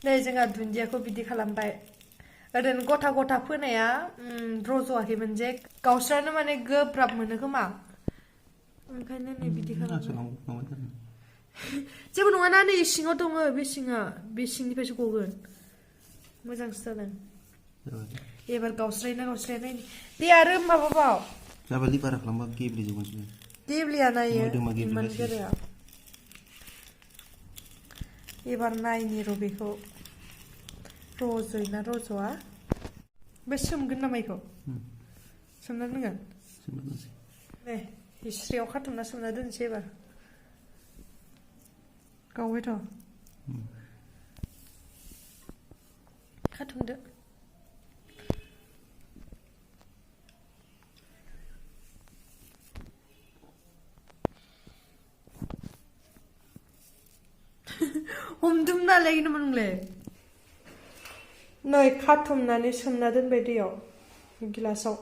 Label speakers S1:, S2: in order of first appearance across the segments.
S1: नै जोंहा दुन्दियाखौ बिदि खालामबाय ओरैनो गथा गथा फोनाया रज'आखैमोन जे गावस्रानो माने गोब्राब मोनो खोमा ओंखायनो नै बिदि खालामबाय जेबो नङाना नै सिङाव दङ बे सिंनिफ्रायसो गगोन मोजांसो जादों एबार गावस्रायोना गावस्राया नायनि दे आरो माबाबाव
S2: जाबालि बारा खालामबा गेब्लेजोबगोनसो
S1: गेब्लेया नायो
S2: मोदोमा
S1: इमान
S2: गेब्लेगासिनो
S1: गोराया एबार नायनि र' बेखौ रज'योना रज'आ बे सोमगोन नामा इखौ सोमना दोनगोन दे हिस्ट्रियाव खाथुमना सोमना दोनसै एबार गावबायथ' खाथुमदो हमदोंना लायगोन नोंलाय नै खाथुमनानै सोमना दोनबाय दैयाव गिलासाव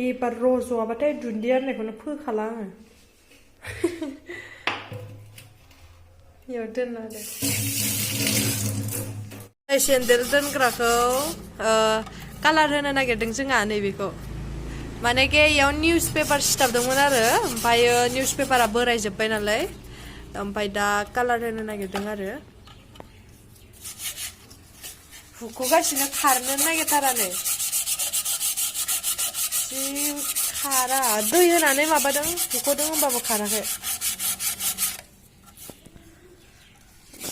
S1: एबार रज'आबाथाय दुन्दिया होननायखौनो फोखाला आङो बेयाव दोनना दे सेन्देल दोनग्राखौ कालार होनो नागिरदों जोंहा नैबेखौ माने इयाव निउस पेपार सिथाबदोंमोन आरो ओमफ्रायो निउस पेपारा बोरायजोब्बाय नालाय ओमफ्राय दा कालार होनो नागिरदों आरो हुख'गासिनो खारनो नागिरथारानो जि खारा दै होनानै माबादों हुख'दों होमबाबो खाराखै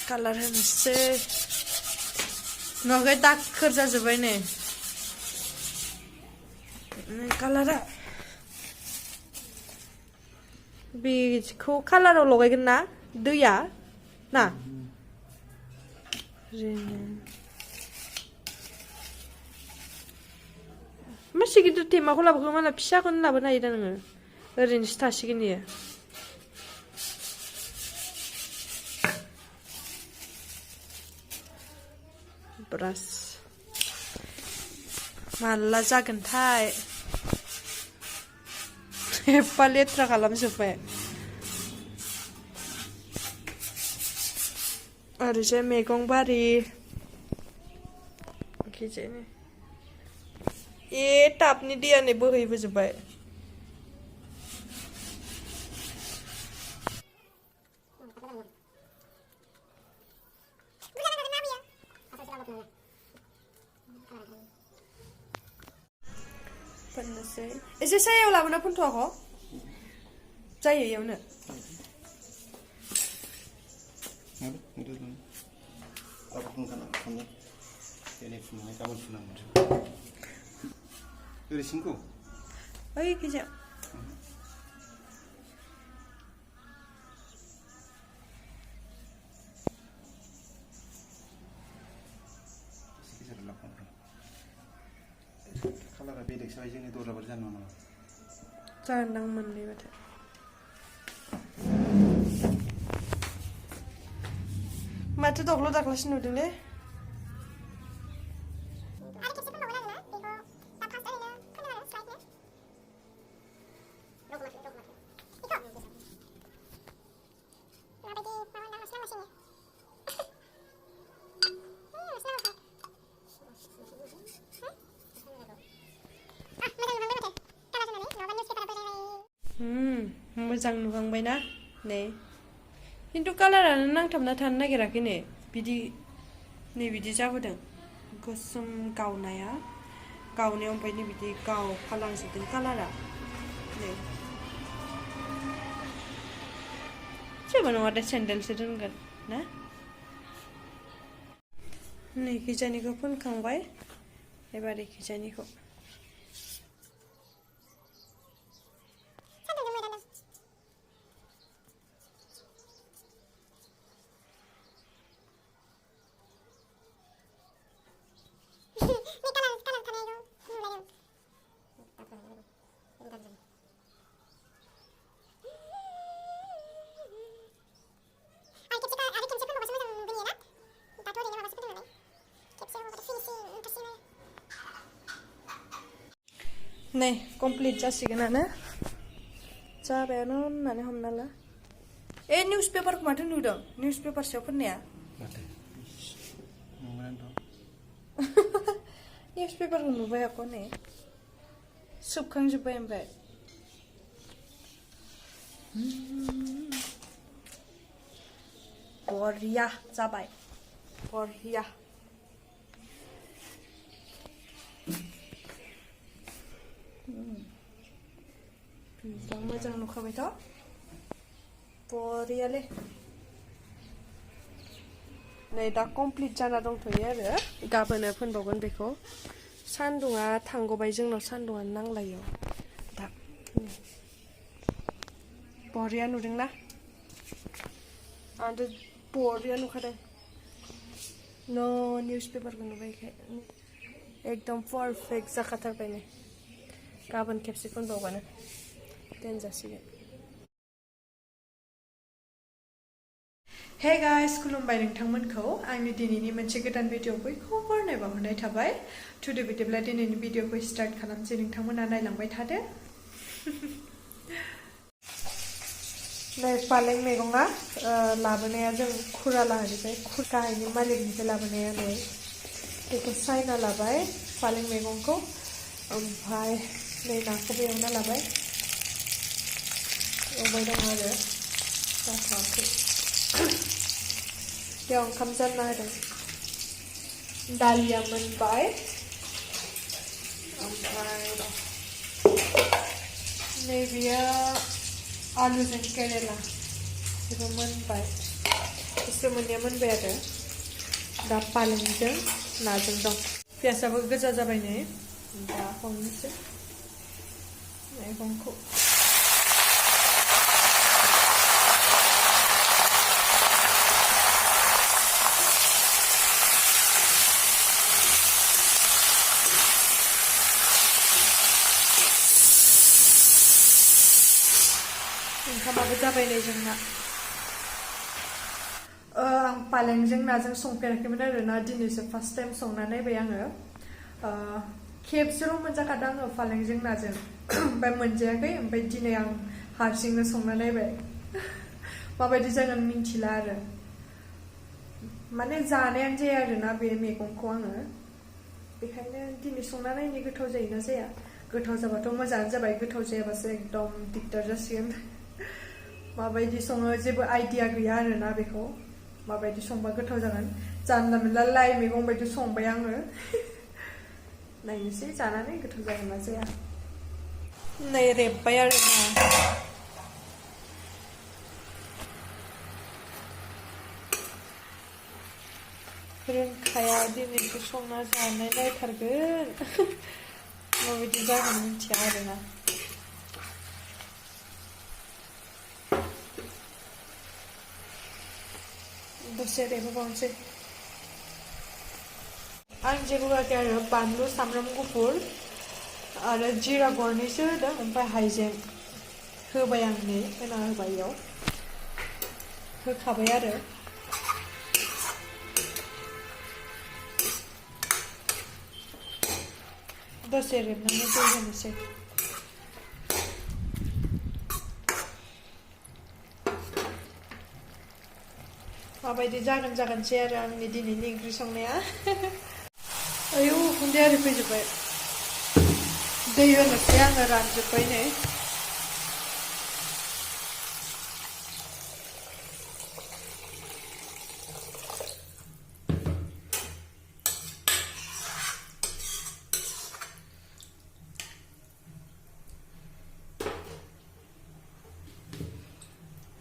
S1: कालार होनोसै नुवाखै दाखोर जाजोब्बाय नै कालारा बेखौ कालाराव लगायगोन ना दैया ना मासे गिदिर थेमाखौ लाबोखो माला फिसाखौनो लाबोनो हायो दा नोङो ओरैनोसो थासिगोन इयो ब्रास माला जागोनथाय एफा लेथ्रा खालामजोब्बाय ओरैजाय मैगं बारि टाबनि दैयानो बोहैबोजोब्बाय फोननोसै एसे सायाव लाबोना फोनथ'वाखौ जायो इयावनो ओइ खिजा
S2: कालारा बेलेगसो जोंनि दरजाबारि जानो नामा
S1: जागोनदां मोननैबाथाय माथो दग्ल' दाग्लासो नुदोंलै मोजां नुहांबायना नै खिन्थु कालारानो नांथाबना थानो नागिराखै नै बिदि जाबोदों गोसोम गावनायाव ओमफ्राय नै बिदि गावफालांजोबदों कालारा नै जेबो नङा दे सेन्देलसो दोनगोन ना नै खिजानिखौ फोनखांबाय एबार खिजानिखौ नै कमप्लिट जासिगोनानो जाबायानो होननानै हमना ला ए निउस पेपारखौ माथो नुदों निउस पेपार सायाव फोननाया
S2: माथो नंगौना
S1: निउस पेपारखौ नुबाय आक' नै सोबखांजोब्बाय ओमफ्राय बरिया जाबाय बरिया बिराद मोजां नुखाबायथ' बरियाले नै दा कमप्लिट जाना दंथ'यो आरो गाबोनो फोनबावगोन बेखौ सान्दुङा थांगौबाय जोंनाव सान्दुङानो नांलायो दा बरिया नुदोंना आंथ' बरिया नुखादों निउस पेपारखौ नुबायखाय एकदम पारफेक्ट जाखाथारबाय नै गाबोन खेबसे फोनबावबानो दोनजासिगोन हे गाइस खुलुमबाय नोंथांमोनखौ आंनि दिनैनि मोनसे गोदान भिडिअ बयखौबो बरायबावहरनाय थाबाय टुडे बिदिब्ला दिनैनि भिडिअखौ स्टार्ट खालामसै नोंथांमोना नायलांबाय थादो नै फालें मैगङा लाबोनाया जों खुरालानिफ्राय गाहायनि मालिकनिफ्राय लाबोनाया नै बेखौ सायना लाबाय फालें मैगंखौ ओमफ्राय नै नाखौबो एवना लाबाय एवबाय दं आरो जाथ'वाखै बेयाव ओंखाम जानना होदों दालिया मोनबाय ओमफ्राय नैबेयो आलुजों केरेला बेबो मोनबाय बिसोर मोननाया मोनबाय आरो दा फालेंजों नाजों दं पियासाबो गोजा जाबाय नै दा हमनोसै मैगंखौ ओंखामाबो जाबाय नै जोंना आं फालेंजों नाजों संफेराखैमोन आरोना दिनैसो फार्स्ट टाइम संना नायबाय आङो खेबसेल' मोनजाखादों आङो फालेंजों नाजों ओमफ्राय मोनजायाखै ओमफ्राय दिनै आं हारसिंनो संना नायबाय माबायदि जागोन मिन्थिला आरो माने जानायानो जाया आरोना बे मैगंखौ आङो बेखायनो दिनै संना नायनो गोथाव जायोना जाया गोथाव जाबाथ' मोजाङानो जाबाय गोथाव जायाबासो एकदम दिगदार जासिगोन माबायदि सङो जेबो आइडिया गैया आरोना बेखौ माबायदि संबा गोथाव जागोन जानला मोनला लाइ मैगं बायदि संबाय आङो नायनोसै जानानै गोथाव जागोन ना जाया नै रेबबाय आरोना रोंखाया दिनैसो संना जानाय नायथारगोन माबायदि जागोन मिन्थिया आरोना दसे रेबहोबावनोसै आं जेबो होआखै आरो बानलु सामब्राम गुफुर आरो जिरा गरनैसो होदों ओमफ्राय हाइजें होबाय आं नै होना होबाय इयाव होखाबाय आरो दसे रेबनानै दै होनोसै माबायदि जागोनसै आरो आंनि दिनैनि ओंख्रि संनाया आयौ उखुन्दै आरि फैजोब्बाय दै होनोसै आङो रानजोब्बाय नै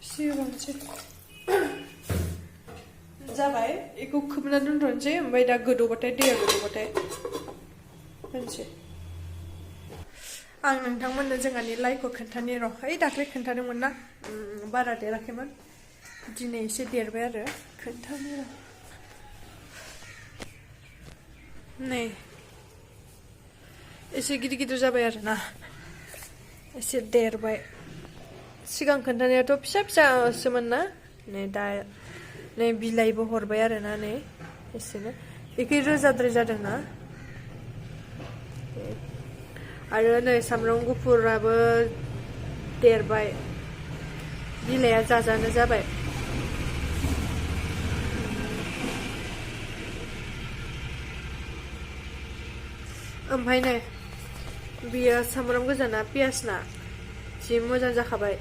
S1: सिगांसै जाबाय बेखौ खोबना दोनथ'नोसै ओमफ्राय दा गोदौबाथाय दैया गोदौबाथाय होनसै आं नोंथांमोननो जोंहानि लाइखौ खोन्थानि र' ओइ दाख्लै खोन्थादोंमोन ना बारा देराखैमोन दिनै एसे देरबाय आरो खोन्थानि र' नै एसे गिदिर गिदिर जाबाय आरोना एसे देरबाय सिगां खोन्थानायाथ' फिसा फिसासोमोन ना नै दा नै बिलाइबो हरबाय आरोना नै एसेनो एखे रोजाद्राय जादोंना आरो नै सामब्राम गुफुराबो देरबाय बिलाइआ जाजानो जाबाय ओमफ्राय नै बियो सामब्राम गोजाना पियासना जि मोजां जाखाबाय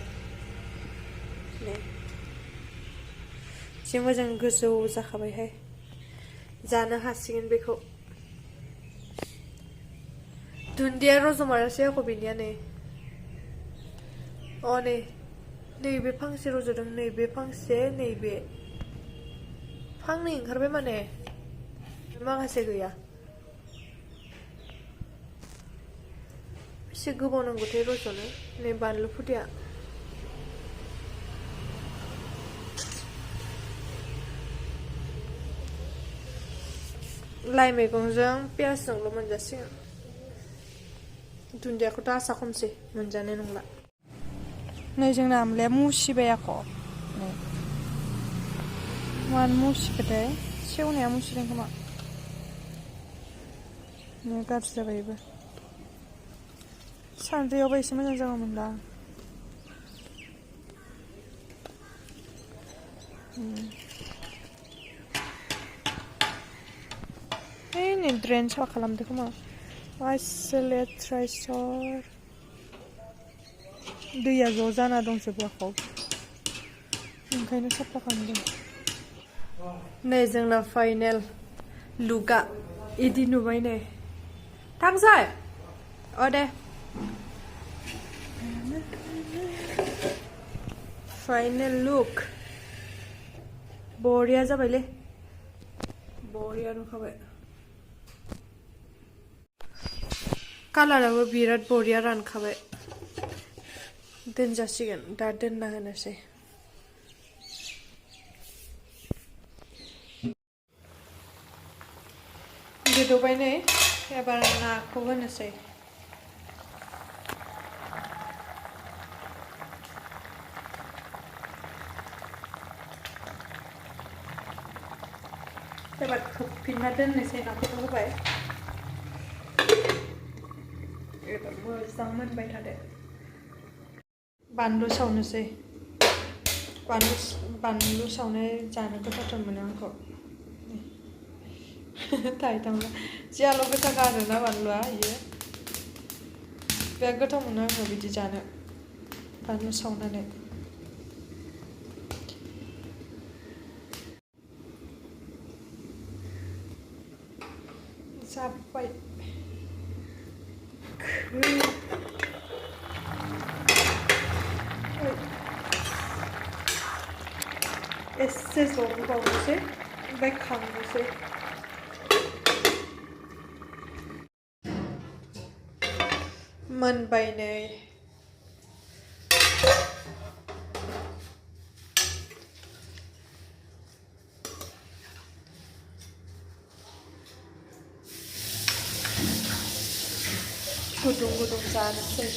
S1: नै जि मोजां गोजौ जाखाबायहाय जानो हासिगोन बेखौ दुन्दिया रज'मारासै आख' बेनिया नै नै नैबे फांसे रज'दों नैबे फांसे नैबे फांनै ओंखारबाय माने माखासे गैया एसे गोबाव नांगौथाय रज'नो नै बानलु फुदिया लाइ मैगंजों पियासजोंल' मोनजासिगोन दुन्दियाखौथ' आसा खमसै मोनजानाय नंला नै जोंना आमलाया मुसिबाय आख' नै मानो मुसिखोथाय सेवनाया मुसिदों खोमा नै गाज्रि जाबायबो सान्द्रियावबा एसे मोजां जागौमोन दा नै ड्रेन साफा खालामदो खोमा एसे लेथ्रा इसर दैया ज' जाना दंजोबो आख' ओंखायनो साफा खालामदों नै जोंना फाइनेल लुकआ इदि नुबाय नै थांसै दे फाइनेल लुक बरिया जाबायलै बरिया नुखाबाय कालाराबो बिराद बरिया रानखाबाय दोनजासिगोन दा दोनना होनोसै गोदौबाय नै एबार नाखौ होनोसै एबार खोबफिनना दोननोसै नाखौ होबाय एबार मोजां मोनबाय थादो बानलु सावनोसै बानलु सावनाय जानो गोथावथार मोनो आंखौ थाइथांला जियाल' गोथाव आरोना बानलुआ इयो बिराद गोथाव मोनो आंखौ बिदि जानो बानलु सावनानै जाबाय एसे जबहोबावनोसै ओमफ्राय खांनोसै मोनबाय नै गुदुं गुदुं जानोसै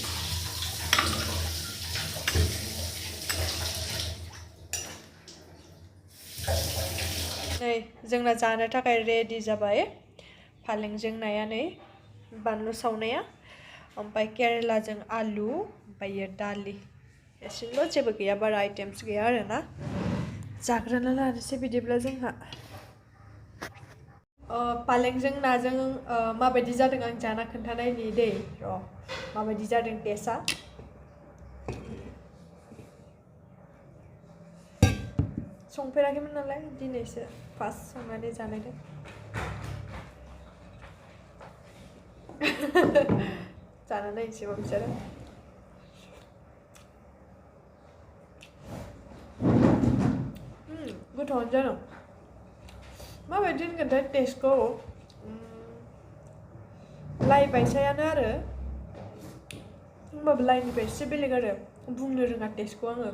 S1: नै जोंना जानो थाखाय रेडि जाबाय फालेंजों नाया नै बानलु सावनाया ओमफ्राय केरेलाजों आलु ओमफ्रायो दालि एसेल' जेबो गैया बारा आइटेम्स गैया आरोना जाग्रोना लानोसै बिदिब्ला जोंहा फालेंजों नाजों माबायदि जादों आं जाना खोन्थानायनि दै र' माबायदि जादों टेस्टआ संफेराखैमोन नालाय दिनैसो फार्स्ट संनानै जानायदों जाना नायनोसैबा बिसोरो गोथावानो जादों माबायदि होनगोनथाय टेस्टखौ लाइ बायसायानो आरो होमबाबो लाइनिफ्राय एसे बेलेग आरो बुंनो रोङा टेस्टखौ आङो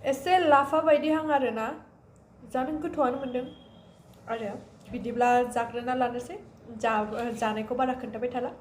S1: एसे लाफा बायदिहां आरोना जानो गोथावानो मोनदों आरो बिदिब्ला जाग्रोना लानोसै जानायखौ बारा खोन्थाबाय थाला